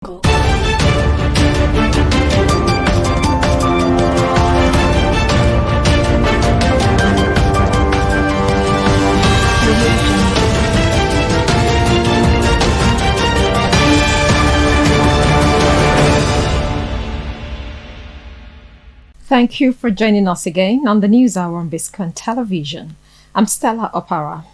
Thank you for joining us again on the News Hour on Biscontv. I'm Stella Opara.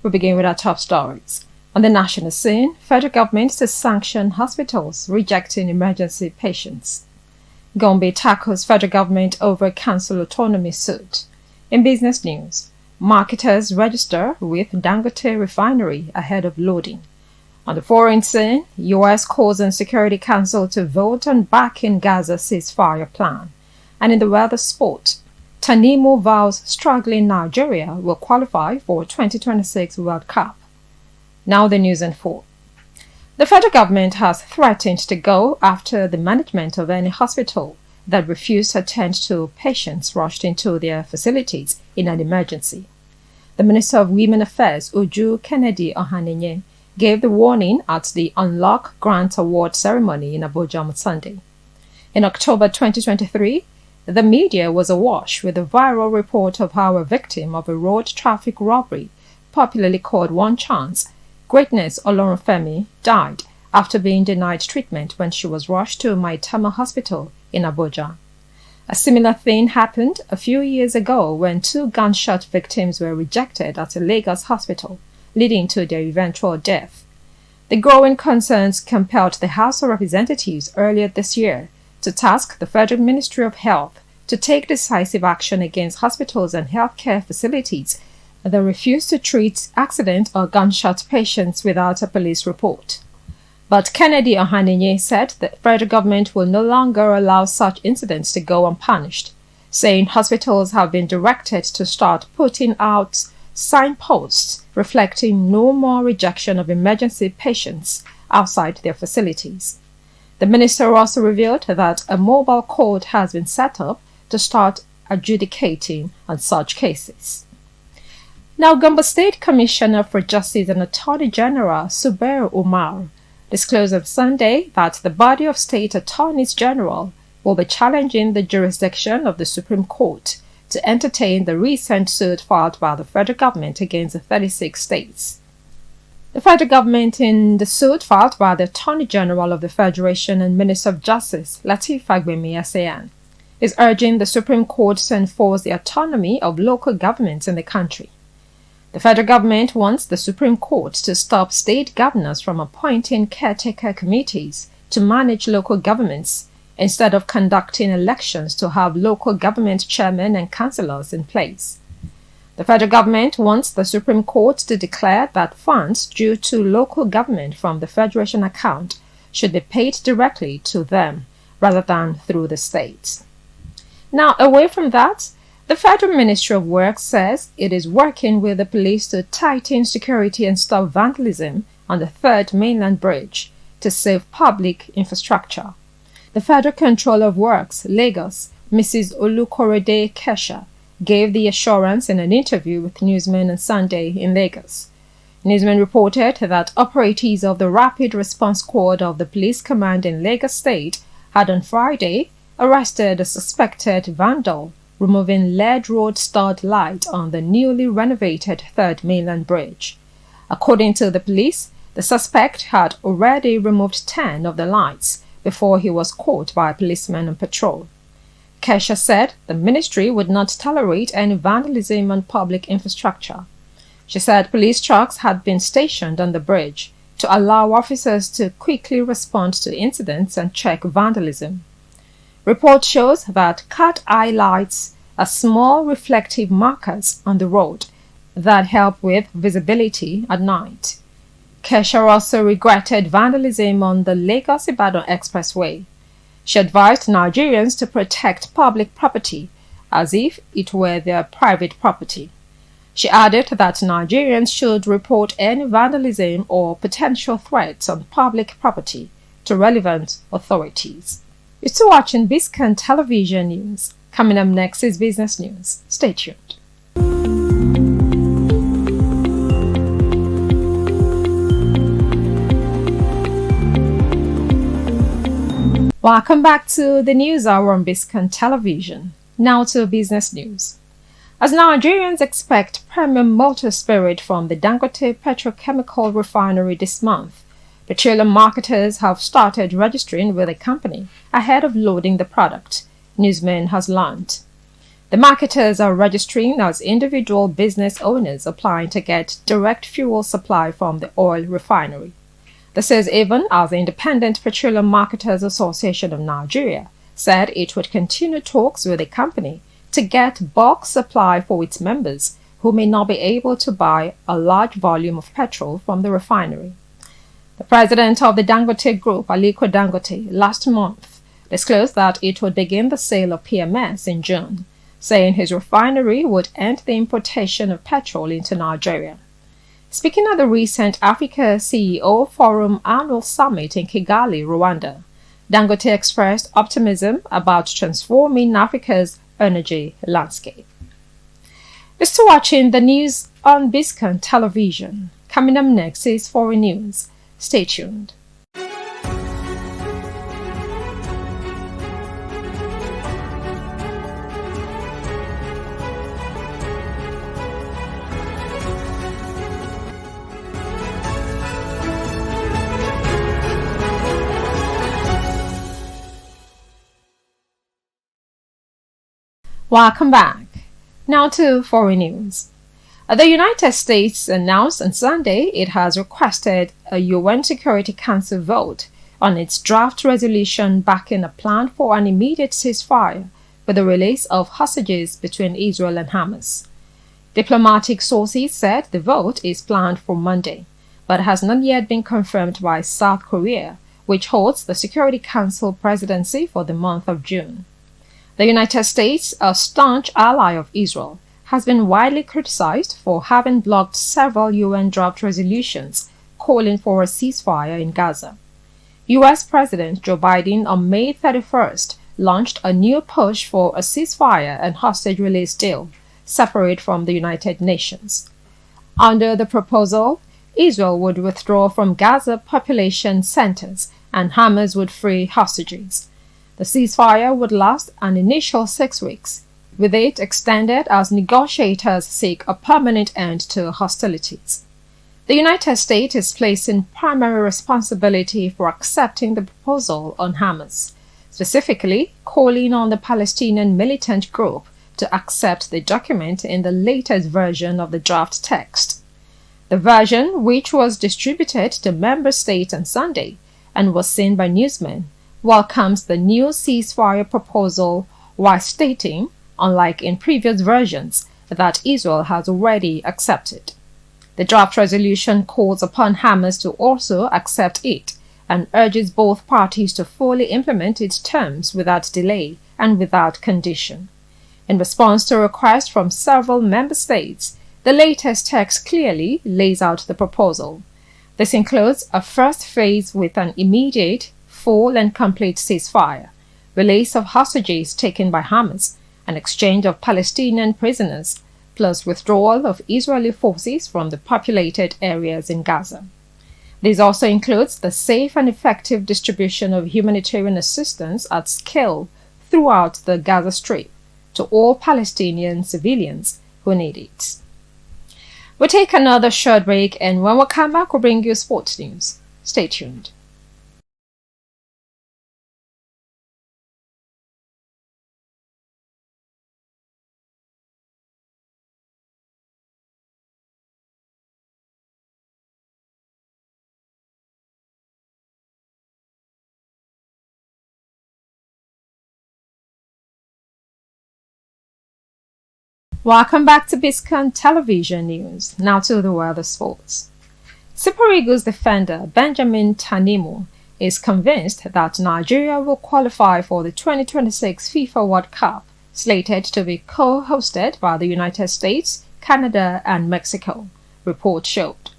We begin with our top stories. On the national scene, federal government to sanction hospitals rejecting emergency patients. Gombe tackles federal government over council autonomy suit. In business news, marketers register with Dangote refinery ahead of loading. On the foreign scene, U.S. calls on Security Council to vote on backing Gaza ceasefire plan. And in the weather sport, Tanimo vows struggling Nigeria will qualify for 2026 World Cup. Now the news in full. The federal government has threatened to go after the management of any hospital that refused to attend to patients rushed into their facilities in an emergency. The Minister of Women Affairs, Uju Kennedy Ohanenye, gave the warning at the Unlock Grant Award ceremony in Abuja on Sunday. In October 2023, the media was awash with a viral report of how a victim of a road traffic robbery, popularly called One Chance, Greatness Olorunfemi, died after being denied treatment when she was rushed to Maitama Hospital in Abuja. A similar thing happened a few years ago when 2 gunshot victims were rejected at a Lagos hospital, leading to their eventual death. The growing concerns compelled the House of Representatives earlier this year to task the Federal Ministry of Health to take decisive action against hospitals and healthcare facilities that refuse to treat accident or gunshot patients without a police report. But Kennedy Ohanenye said the federal government will no longer allow such incidents to go unpunished, saying hospitals have been directed to start putting out signposts reflecting no more rejection of emergency patients outside their facilities. The minister also revealed that a mobile court has been set up to start adjudicating on such cases. Now, Gombe State Commissioner for Justice and Attorney General Subair Umar disclosed on Sunday that the body of state attorneys general will be challenging the jurisdiction of the Supreme Court to entertain the recent suit filed by the federal government against the 36 states. The federal government, in the suit filed by the Attorney General of the Federation and Minister of Justice, Lateef Fagbemi, is urging the Supreme Court to enforce the autonomy of local governments in the country. The federal government wants the Supreme Court to stop state governors from appointing caretaker committees to manage local governments instead of conducting elections to have local government chairmen and councillors in place. The federal government wants the Supreme Court to declare that funds due to local government from the Federation account should be paid directly to them rather than through the states. Now, away from that, the Federal Ministry of Works says it is working with the police to tighten security and stop vandalism on the Third Mainland Bridge to save public infrastructure. The Federal Controller of Works, Lagos, Mrs. Olukorede Kesha, gave the assurance in an interview with newsmen on Sunday in Lagos. Newsmen reported that operatives of the Rapid Response Squad of the Police Command in Lagos State had on Friday arrested a suspected vandal removing lead road stud light on the newly renovated Third Mainland Bridge. According to the police, the suspect had already removed 10 of the lights before he was caught by a policeman on patrol. Kesha said the ministry would not tolerate any vandalism on public infrastructure. She said police trucks had been stationed on the bridge to allow officers to quickly respond to incidents and check vandalism. Report shows that cat eye lights are small reflective markers on the road that help with visibility at night. Kesha also regretted vandalism on the Lagos-Ibadan Expressway. She advised Nigerians to protect public property as if it were their private property. She added that Nigerians should report any vandalism or potential threats on public property to relevant authorities. You're still watching Biscontv News. Coming up next is business news. Stay tuned. Welcome back to the News Hour on Biscontv. Now to business news. As Nigerians expect premium motor spirit from the Dangote petrochemical refinery this month, petroleum marketers have started registering with the company ahead of loading the product, Newsman has learned. The marketers are registering as individual business owners applying to get direct fuel supply from the oil refinery. This is even as the Independent Petroleum Marketers Association of Nigeria said it would continue talks with the company to get bulk supply for its members who may not be able to buy a large volume of petrol from the refinery. The president of the Dangote Group, Aliko Dangote, last month disclosed that it would begin the sale of PMS in June, saying his refinery would end the importation of petrol into Nigeria. Speaking at the recent Africa CEO Forum Annual Summit in Kigali, Rwanda, Dangote expressed optimism about transforming Africa's energy landscape. You're still watching the news on Biscontv. Coming up next is foreign news. Stay tuned. Welcome back. Now to foreign news. The United States announced on Sunday it has requested a UN Security Council vote on its draft resolution backing a plan for an immediate ceasefire with the release of hostages between Israel and Hamas. Diplomatic sources said the vote is planned for Monday, but has not yet been confirmed by South Korea, which holds the Security Council presidency for the month of June. The United States, a staunch ally of Israel, has been widely criticized for having blocked several UN draft resolutions calling for a ceasefire in Gaza. U.S. President Joe Biden on May 31st launched a new push for a ceasefire and hostage release deal, separate from the United Nations. Under the proposal, Israel would withdraw from Gaza population centers and Hamas would free hostages. The ceasefire would last an initial 6 weeks, with it extended as negotiators seek a permanent end to hostilities. The United States is placing primary responsibility for accepting the proposal on Hamas, specifically calling on the Palestinian militant group to accept the document in the latest version of the draft text. The version, which was distributed to member states on Sunday and was seen by newsmen, welcomes the new ceasefire proposal while stating, unlike in previous versions, that Israel has already accepted. The draft resolution calls upon Hamas to also accept it and urges both parties to fully implement its terms without delay and without condition. In response to a request from several member states, the latest text clearly lays out the proposal. This includes a first phase with an immediate, full and complete ceasefire, release of hostages taken by Hamas, an exchange of Palestinian prisoners, plus withdrawal of Israeli forces from the populated areas in Gaza. This also includes the safe and effective distribution of humanitarian assistance at scale throughout the Gaza Strip to all Palestinian civilians who need it. We'll take another short break, and when we come back, we'll bring you sports news. Stay tuned. Welcome back to Biscontv News. Now to the world of sports. Super Eagles defender Benjamin Tanimu is convinced that Nigeria will qualify for the 2026 FIFA World Cup, slated to be co-hosted by the United States, Canada and Mexico, reports showed.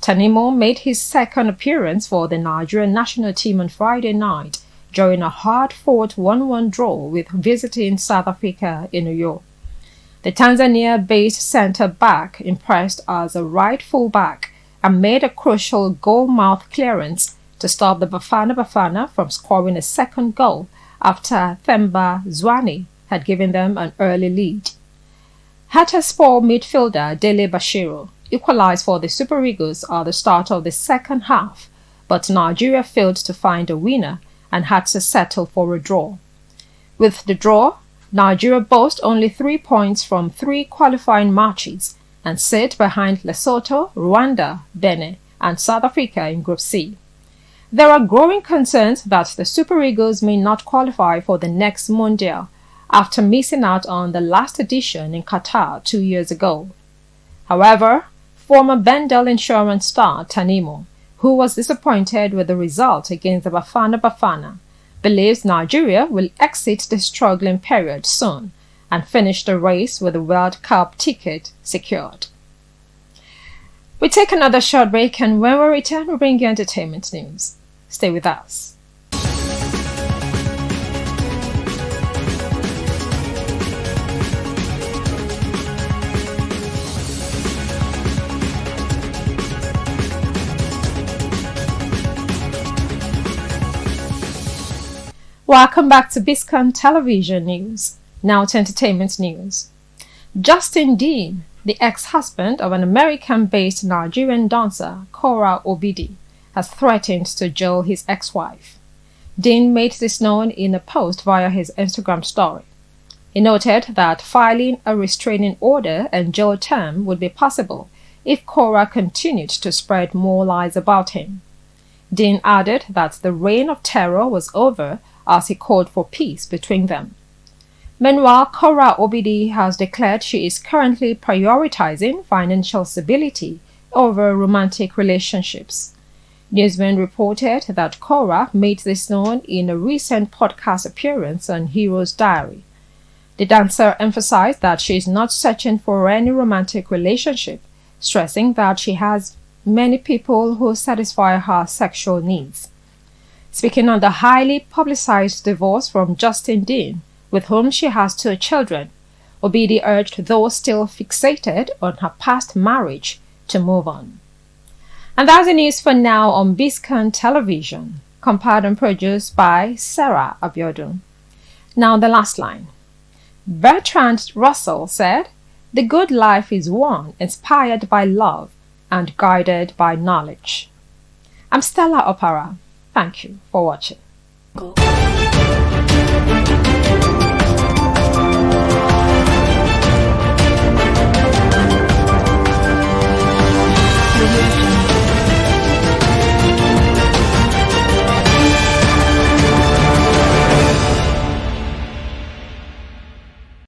Tanimu made his second appearance for the Nigerian national team on Friday night during a hard-fought 1-1 draw with visiting South Africa in New York. The Tanzania-based centre-back impressed as a right full-back and made a crucial goal-mouth clearance to stop the Bafana Bafana from scoring a second goal after Themba Zwane had given them an early lead. Hatterspor midfielder Dele Bashiru equalized for the Super Eagles at the start of the second half, but Nigeria failed to find a winner and had to settle for a draw. With the draw, Nigeria boasts only 3 points from 3 qualifying matches and sit behind Lesotho, Rwanda, Benin, and South Africa in Group C. There are growing concerns that the Super Eagles may not qualify for the next Mondial after missing out on the last edition in Qatar 2 years ago. However, former Bendel Insurance star Tanimo, who was disappointed with the result against the Bafana Bafana, believes Nigeria will exit the struggling period soon and finish the race with the World Cup ticket secured. We take another short break, and when we return, we'll bring you entertainment news. Stay with us. Welcome back to Biscontv News. Now to entertainment news. Justin Dean, the ex-husband of an American-based Nigerian dancer, Kora Obidi, has threatened to jail his ex-wife. Dean made this known in a post via his Instagram story. He noted that filing a restraining order and jail term would be possible if Kora continued to spread more lies about him. Dean added that the reign of terror was over as he called for peace between them. Meanwhile, Kora Obidi has declared she is currently prioritizing financial stability over romantic relationships. Newsman reported that Kora made this known in a recent podcast appearance on Hero's Diary. The dancer emphasized that she is not searching for any romantic relationship, stressing that she has many people who satisfy her sexual needs. Speaking on the highly publicized divorce from Justin Dean, with whom she has 2 children, Obidi urged those still fixated on her past marriage to move on. And that's the news for now on Biscontv, compiled and produced by Sarah Abiodun. Now the last line. Bertrand Russell said, "The good life is one inspired by love and guided by knowledge." I'm Stella Opara. Thank you for watching.